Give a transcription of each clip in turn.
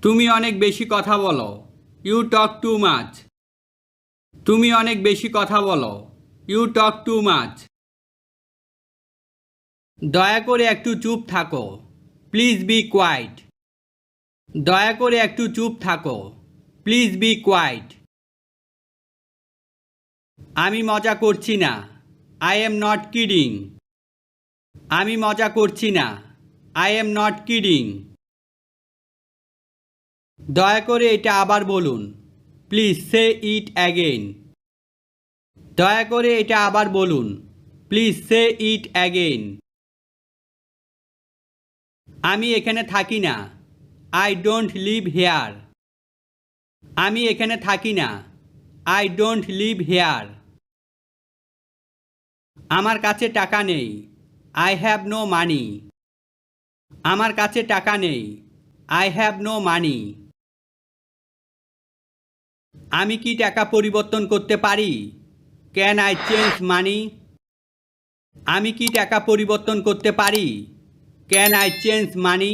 তুমি অনেক বেশি কথা বলো। You talk too much. তুমি অনেক বেশি কথা বলো। You talk too much. দয়া করে একটু চুপ থাকো। Please be quiet. দয়া করে একটু চুপ থাকো। Please be quiet. আমি মজা করছি না। I am not kidding. আমি মজা করছি না। I am not kidding. দয়া করে এটা আবার বলুন। Please say it again. দয়া করে এটা আবার বলুন। Please say it again. আমি এখানে থাকি না। I don't live here. আমি এখানে থাকি না। I don't live here. আমার কাছে টাকা নেই। I have no money. আমার কাছে টাকা নেই। I have no money. আমি কি টাকা পরিবর্তন করতে পারি? Can I change money? আমি কি টাকা পরিবর্তন করতে পারি? Can I change money?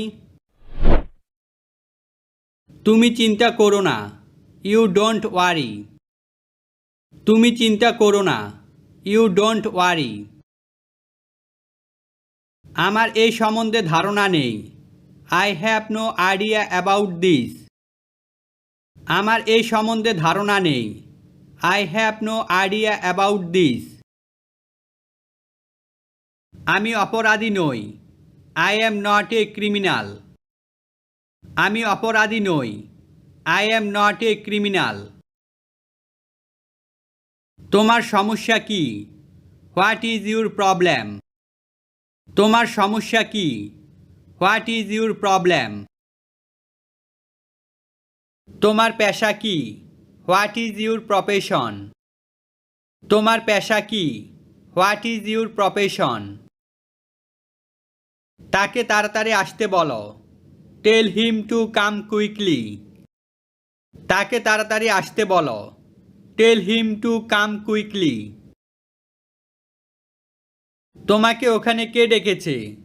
তুমি চিন্তা করো না। You don't worry. তুমি চিন্তা করো না। You don't worry. আমার এই সম্বন্ধে ধারণা নেই। I have no idea about this. আমার এই সম্বন্ধে ধারণা নেই। I have no idea about this. আমি অপরাধী নই। I am not a criminal. আমি অপরাধী নই। I am not a criminal. তোমার সমস্যা কি? What is your problem? তোমার সমস্যা কি? What is your problem? তোমার পেশা কি? What is your profession? তোমার পেশা কি? What is your profession? তাকে তাড়াতাড়ি আসতে বলো। Tell him to come quickly. তাকে তাড়াতাড়ি আসতে বলো। Tell him to come quickly. তোমাকে ওখানে কে ডেকেছে?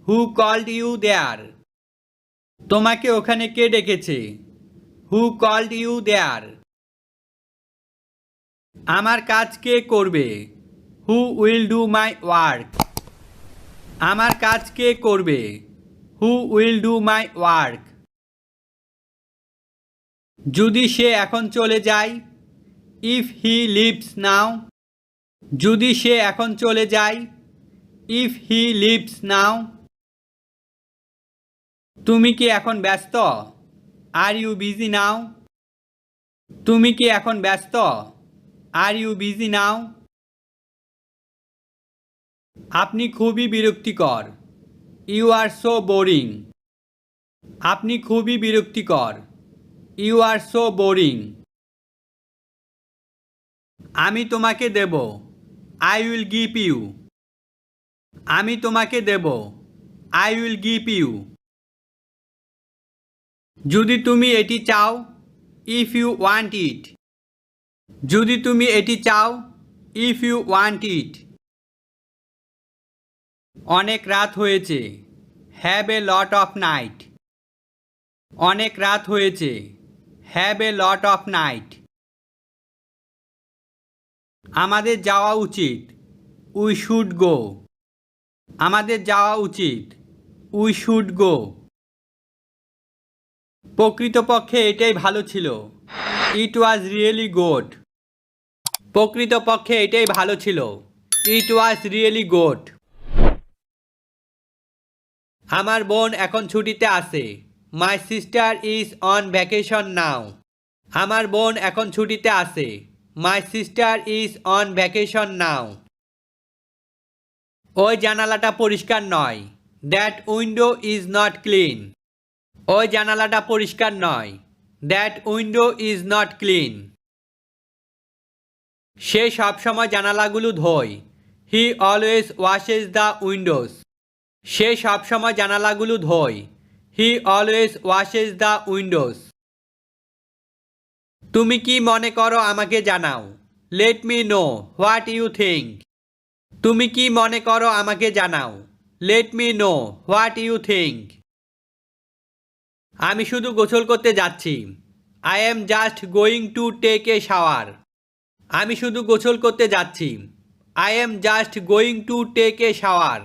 Who called you there? তোমাকে ওখানে কে ডেকেছে? Who called you there? আমার কাজ কে করবে? Who will do my work? আমার কাজ কে করবে? Who will do my work? যদি সে এখন চলে যায়? If he leaves now. যদি সে এখন চলে যায়? If he leaves now. তুমি কি এখন ব্যস্ত? Are you busy now? তুমি কি এখন ব্যস্ত? আর ইউ বিজি নাও? আপনি খুবই বিরক্তিকর। You R so boring. আপনি খুবই বিরক্তিকর। You R so boring. আমি তোমাকে দেব। I will give you. আমি তোমাকে দেব। I will give you. যদি তুমি এটি চাও? ইফ ইউ ওয়ান্ট ইট। যদি তুমি এটি চাও? ইফ ইউ ওয়ান্ট ইট। অনেক রাত হয়েছে। Have a lot of night. অনেক রাত হয়েছে। Have a lot of night. আমাদের যাওয়া উচিত। উই শুড গো। আমাদের যাওয়া উচিত। We should go. প্রকৃতপক্ষে এটাই ভালো ছিল। It was really good. প্রকৃতপক্ষে এটাই ভালো ছিল। It was really good. আমার বোন এখন ছুটিতে আছে। My sister is on vacation now. আমার বোন এখন ছুটিতে আছে। My sister is on vacation now. ওই জানালাটা পরিষ্কার নয়। That window is not clean. ওই জানালাটা পরিষ্কার নয়। That window is not clean. সে সবসময় জানালাগুলো ধোয়। He always washes the windows. সে সবসময় জানালাগুলো ধোয়। He always washes the windows. তুমি কি মনে করো আমাকে জানাও। Let me know what you think. তুমি কি মনে করো আমাকে জানাও। Let me know what you think. আমি শুধু গোসল করতে যাচ্ছি। I am just going to take a shower. আমি শুধু গোসল করতে যাচ্ছি। I am just going to take a shower.